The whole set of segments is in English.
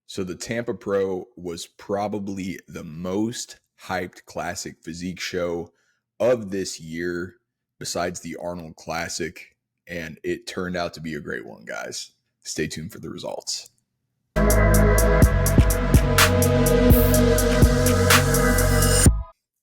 So the Tampa Pro was probably the most hyped classic physique show of this year, besides the Arnold Classic, and it turned out to be a great one, guys. Stay tuned for the results.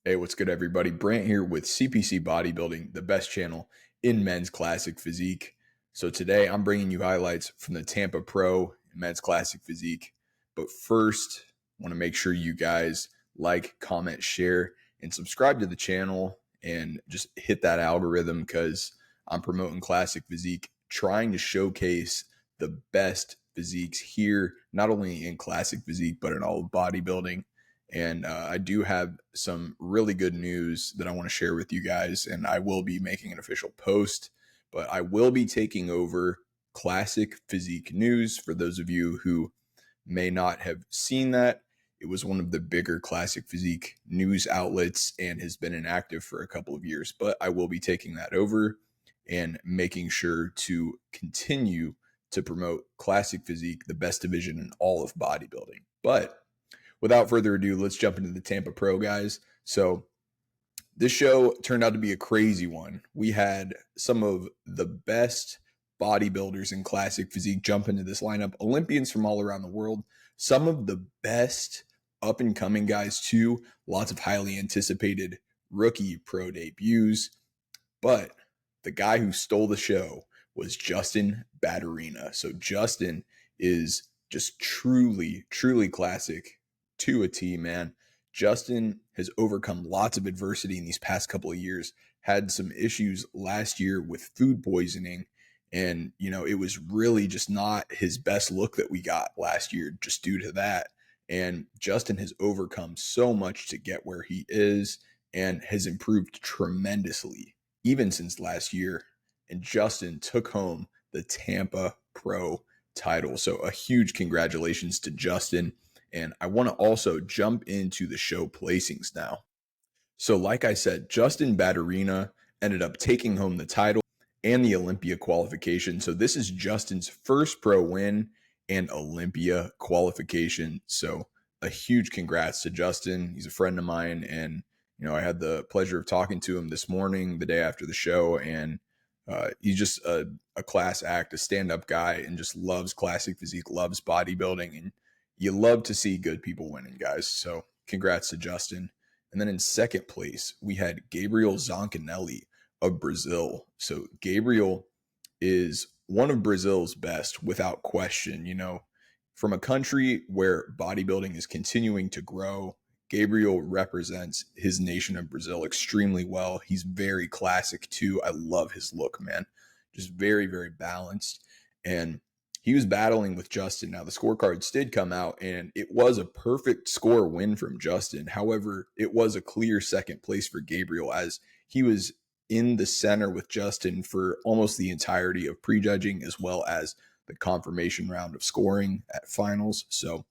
Hey, what's good, everybody? Brant here with CPC Bodybuilding, the best channel in men's classic physique. So today I'm bringing you highlights from the Tampa Pro men's classic physique. But first, I want to make sure you guys like, comment, share, and subscribe to the channel and just hit that algorithm because I'm promoting classic physique, trying to showcase the best physiques here, not only in classic physique, but in all of bodybuilding. And I do have some really good news that I want to share with you guys, and I will be making an official post, but I will be taking over Classic Physique News. For those of you who may not have seen that, it was one of the bigger Classic Physique news outlets and has been inactive for a couple of years, but I will be taking that over and making sure to continue to promote Classic Physique, the best division in all of bodybuilding. But without further ado, let's jump into the Tampa Pro, guys. So this show turned out to be a crazy one. We had some of the best bodybuilders in classic physique jump into this lineup, Olympians from all around the world, some of the best up-and-coming guys too, lots of highly anticipated rookie pro debuts. But the guy who stole the show was Justin Badurina. So Justin is just truly, truly classic to a T, man. Justin has overcome lots of adversity in these past couple of years, had some issues last year with food poisoning. And, it was really just not his best look that we got last year just due to that. And Justin has overcome so much to get where he is and has improved tremendously, even since last year. And Justin took home the Tampa Pro title. So a huge congratulations to Justin. And I want to also jump into the show placings now. So like I said, Justin Badurina ended up taking home the title and the Olympia qualification. So this is Justin's first pro win and Olympia qualification. So a huge congrats to Justin. He's a friend of mine. And, I had the pleasure of talking to him this morning, the day after the show. And he's just a class act, a stand-up guy, and just loves classic physique, loves bodybuilding. And you love to see good people winning, guys. So congrats to Justin. And then in second place, we had Gabriel Zoncanelli of Brazil. So Gabriel is one of Brazil's best without question. From a country where bodybuilding is continuing to grow, Gabriel represents his nation of Brazil extremely well. He's very classic too. I love his look, man. Just very, very balanced. And he was battling with Justin. Now, the scorecards did come out, and it was a perfect score win from Justin. However, it was a clear second place for Gabriel, as he was in the center with Justin for almost the entirety of prejudging, as well as the confirmation round of scoring at finals. So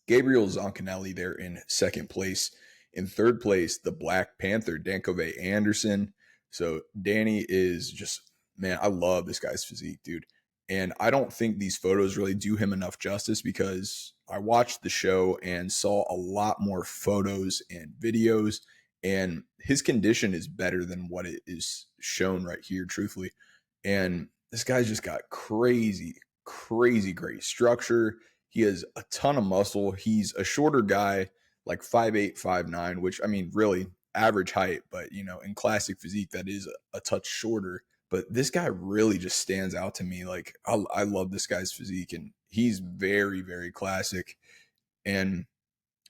Gabriel Zoncanelli there in second place. In third place, the Black Panther, Dankove Anderson. So Danny is just, man, I love this guy's physique, dude. And I don't think these photos really do him enough justice, because I watched the show and saw a lot more photos and videos, and his condition is better than what it is shown right here, truthfully. And this guy's just got crazy, crazy great structure. He has a ton of muscle. He's a shorter guy, like 5'8", 5'9", which, I mean, really average height, but, in classic physique, that is a touch shorter. But this guy really just stands out to me. Like, I love this guy's physique, and he's very, very classic. And,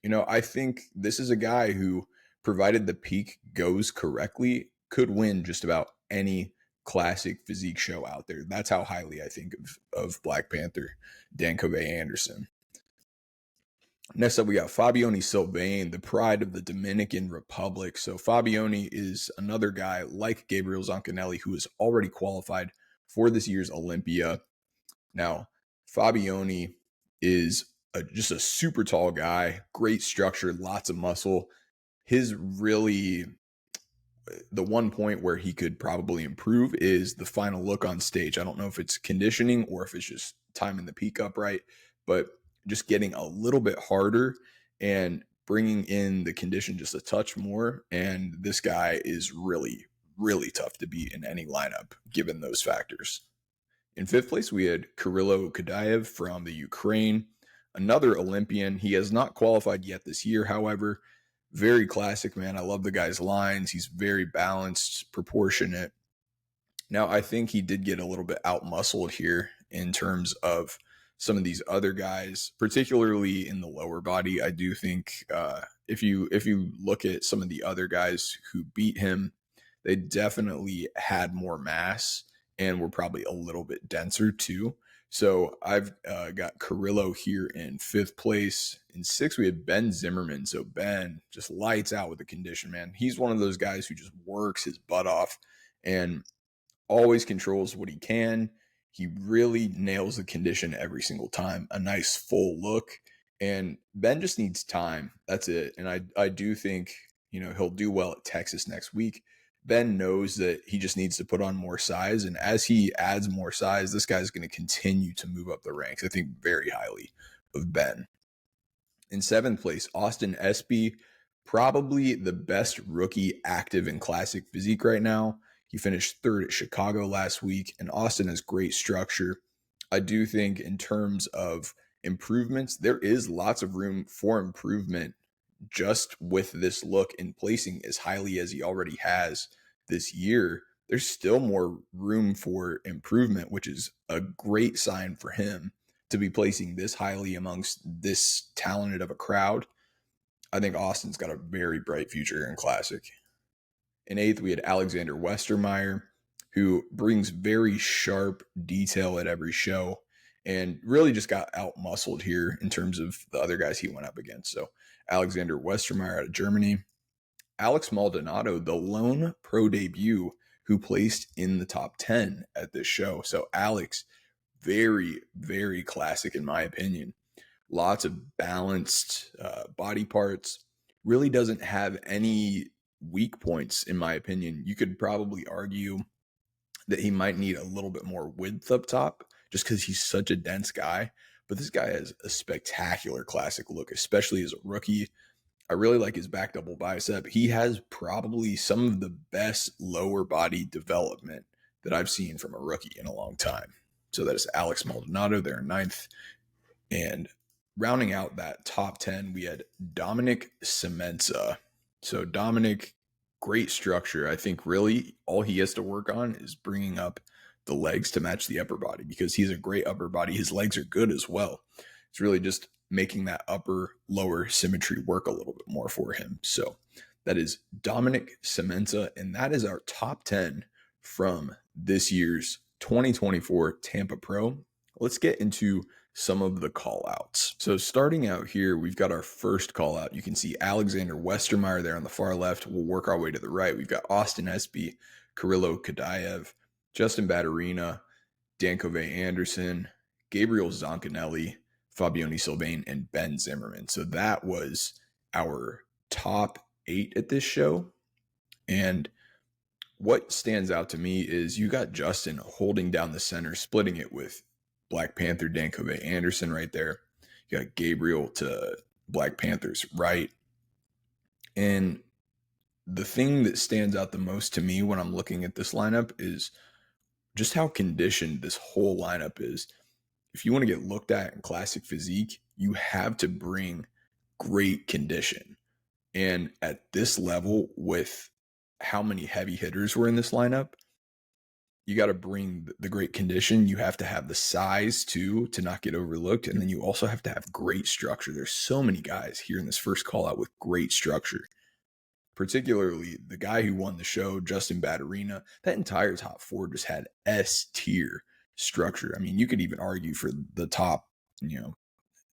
I think this is a guy who, provided the peak goes correctly, could win just about any classic physique show out there. That's how highly I think of Black Panther, Dankove Anderson. Next up, we got Fabione Sylvain, the pride of the Dominican Republic. So Fabione is another guy like Gabriel Zoncanelli who is already qualified for this year's Olympia. Now, Fabione is just a super tall guy, great structure, lots of muscle. The one point where he could probably improve is the final look on stage. I don't know if it's conditioning or if it's just timing the peak upright, but just getting a little bit harder and bringing in the condition just a touch more. And this guy is really, really tough to beat in any lineup, given those factors. In fifth place, we had Kirilo Kadaev from the Ukraine, another Olympian. He has not qualified yet this year, however. Very classic, man. I love the guy's lines. He's very balanced, proportionate. Now, I think he did get a little bit out-muscled here in terms of some of these other guys, particularly in the lower body. I do think if you look at some of the other guys who beat him, they definitely had more mass and were probably a little bit denser too. So I've got Carrillo here in fifth place. In sixth, we had Ben Zimmerman. So Ben just lights out with the condition, man. He's one of those guys who just works his butt off and always controls what he can. He really nails the condition every single time. A nice full look. And Ben just needs time. That's it. And I do think, he'll do well at Texas next week. Ben knows that he just needs to put on more size. And as he adds more size, this guy's going to continue to move up the ranks. I think very highly of Ben. In seventh place, Austin Espy, probably the best rookie active in classic physique right now. He finished third at Chicago last week, and Austin has great structure. I do think in terms of improvements, there is lots of room for improvement just with this look and placing as highly as he already has this year. There's still more room for improvement, which is a great sign for him to be placing this highly amongst this talented of a crowd. I think Austin's got a very bright future in classic. In eighth, we had Alexander Westermeyer, who brings very sharp detail at every show and really just got out-muscled here in terms of the other guys he went up against. So Alexander Westermeyer out of Germany. Alex Maldonado, the lone pro debut who placed in the top 10 at this show. So Alex, very, very classic in my opinion. Lots of balanced body parts. Really doesn't have any weak points, in my opinion. You could probably argue that he might need a little bit more width up top just because he's such a dense guy. But this guy has a spectacular classic look, especially as a rookie. I really like his back double bicep. He has probably some of the best lower body development that I've seen from a rookie in a long time. So that is Alex Maldonado there in ninth. And rounding out that top 10, we had Dominic Semenza. So Dominic, great structure. I think really all he has to work on is bringing up the legs to match the upper body because he's a great upper body. His legs are good as well. It's really just making that upper lower symmetry work a little bit more for him. So that is Dominic Semenza, and that is our top 10 from this year's 2024 Tampa Pro. Let's get into some of the call outs. So starting out here, we've got our first call out. You can see Alexander Westermeyer there on the far left. We'll work our way to the right. We've got Austin Espy, Kirilo Kadaev, Justin Badurina, Danko Anderson, Gabriel Zoncanelli, Fabiani Sylvain, and Ben Zimmerman. So that was our top 8 at this show. And what stands out to me is you got Justin holding down the center, splitting it with Black Panther Danko Anderson right there. You got Gabriel to Black Panther's right. And the thing that stands out the most to me when I'm looking at this lineup is just how conditioned this whole lineup is. If you want to get looked at in classic physique, you have to bring great condition. And at this level, with how many heavy hitters were in this lineup, you got to bring the great condition. You have to have the size too to not get overlooked. And then you also have to have great structure. There's so many guys here in this first call out with great structure, particularly the guy who won the show, Justin Badurina. That entire top 4 just had S tier structure. I mean, you could even argue for the top,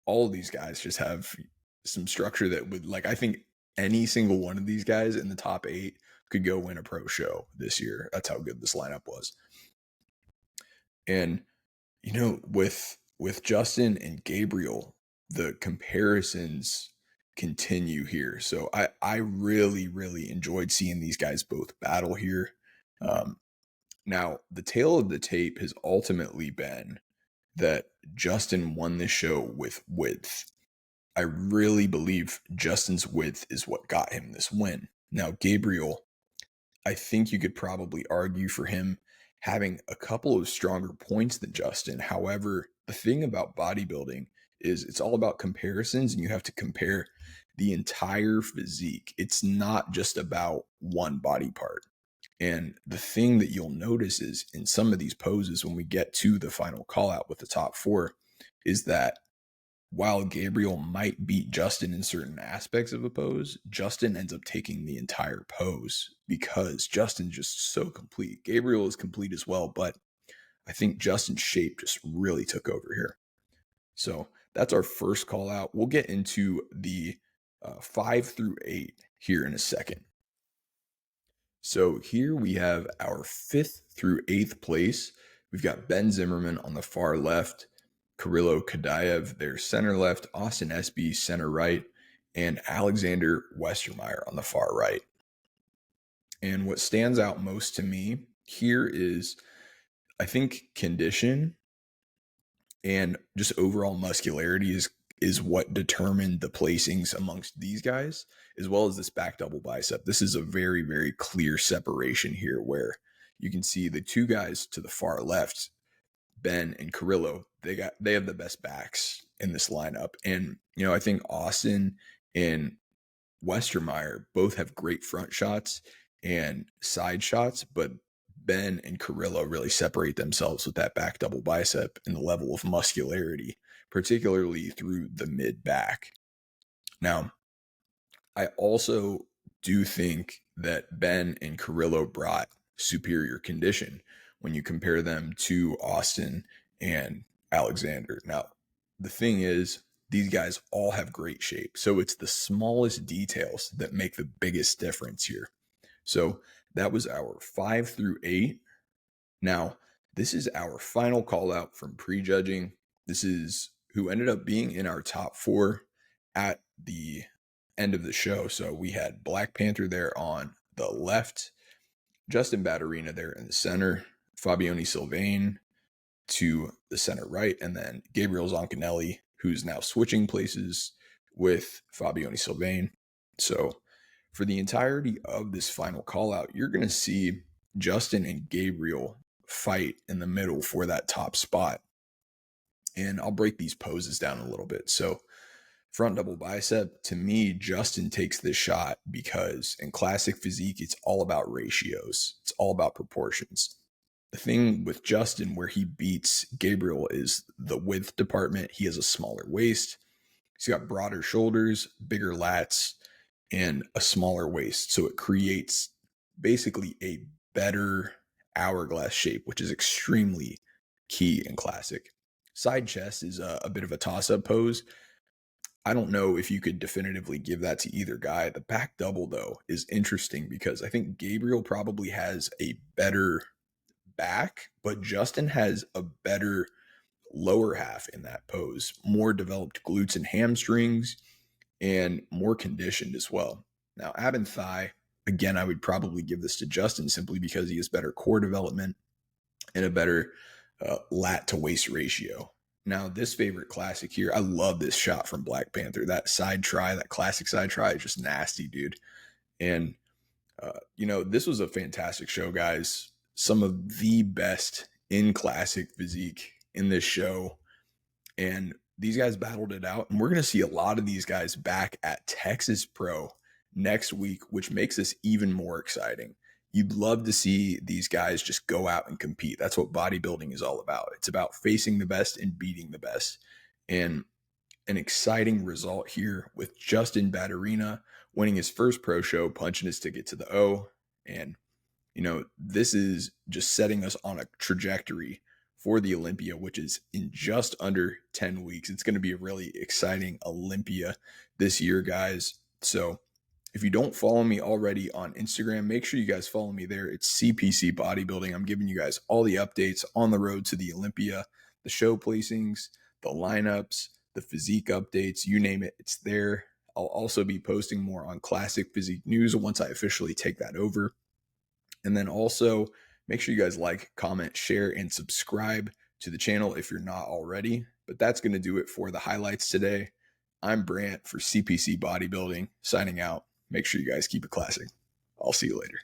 all of these guys just have some structure that would, I think any single one of these guys in the top 8 could go win a pro show this year. That's how good this lineup was. And, with Justin and Gabriel, the comparisons continue here. So I really, really enjoyed seeing these guys both battle here. Now, the tale of the tape has ultimately been that Justin won this show with width. I really believe Justin's width is what got him this win. Now, Gabriel, I think you could probably argue for him having a couple of stronger points than Justin. However, the thing about bodybuilding is it's all about comparisons, and you have to compare the entire physique. It's not just about one body part. And the thing that you'll notice is in some of these poses, when we get to the final call out with the top four, is that while Gabriel might beat Justin in certain aspects of a pose, Justin ends up taking the entire pose because Justin's just so complete. Gabriel is complete as well, but I think Justin's shape just really took over here. So that's our first call out. We'll get into the 5 through 8 here in a second. So here we have our 5th through 8th place. We've got Ben Zimmerman on the far left, Kirilo Kadaev, their center left, Austin Espy, center right, and Alexander Westermeyer on the far right. And what stands out most to me here is, I think, condition and just overall muscularity is what determined the placings amongst these guys, as well as this back double bicep. This is a very, very clear separation here where you can see the two guys to the far left, Ben and Kirilo, they have the best backs in this lineup. And, I think Austin and Westermeyer both have great front shots and side shots, but Ben and Kirilo really separate themselves with that back double bicep and the level of muscularity, particularly through the mid back. Now, I also do think that Ben and Kirilo brought superior condition when you compare them to Austin and Alexander. Now, the thing is, these guys all have great shape. So it's the smallest details that make the biggest difference here. So that was our 5 through 8. Now, this is our final call out from prejudging. This is who ended up being in our top 4 at the end of the show. So we had Black Panther there on the left, Justin Badurina there in the center, Fabione Sylvain to the center right, and then Gabriel Zoncanelli, who's now switching places with Fabione Sylvain. So for the entirety of this final call out, you're going to see Justin and Gabriel fight in the middle for that top spot. And I'll break these poses down a little bit. So front double bicep, to me, Justin takes this shot because in classic physique, it's all about ratios. It's all about proportions. The thing with Justin where he beats Gabriel is the width department. He has a smaller waist. He's got broader shoulders, bigger lats, and a smaller waist. So it creates basically a better hourglass shape, which is extremely key in classic. Side chest is a bit of a toss-up pose. I don't know if you could definitively give that to either guy. The back double, though, is interesting because I think Gabriel probably has a better back, but Justin has a better lower half in that pose, more developed glutes and hamstrings, and more conditioned as well. Now, ab and thigh, again, I would probably give this to Justin simply because he has better core development and a better lat to waist ratio. Now, this favorite classic here, I love this shot from Black Panther. That side try, that classic side try is just nasty, dude. And, this was a fantastic show, guys. Some of the best in classic physique in this show. And these guys battled it out. And we're going to see a lot of these guys back at Texas Pro next week, which makes this even more exciting. You'd love to see these guys just go out and compete. That's what bodybuilding is all about. It's about facing the best and beating the best. And an exciting result here with Justin Badurina winning his first pro show, punching his ticket to the O. And, this is just setting us on a trajectory for the Olympia, which is in just under 10 weeks. It's going to be a really exciting Olympia this year, guys. So if you don't follow me already on Instagram, make sure you guys follow me there. It's CPC Bodybuilding. I'm giving you guys all the updates on the road to the Olympia, the show placings, the lineups, the physique updates, you name it, it's there. I'll also be posting more on Classic Physique News once I officially take that over. And then also make sure you guys like, comment, share, and subscribe to the channel if you're not already. But that's going to do it for the highlights today. I'm Brant for CPC Bodybuilding, signing out. Make sure you guys keep it classic. I'll see you later.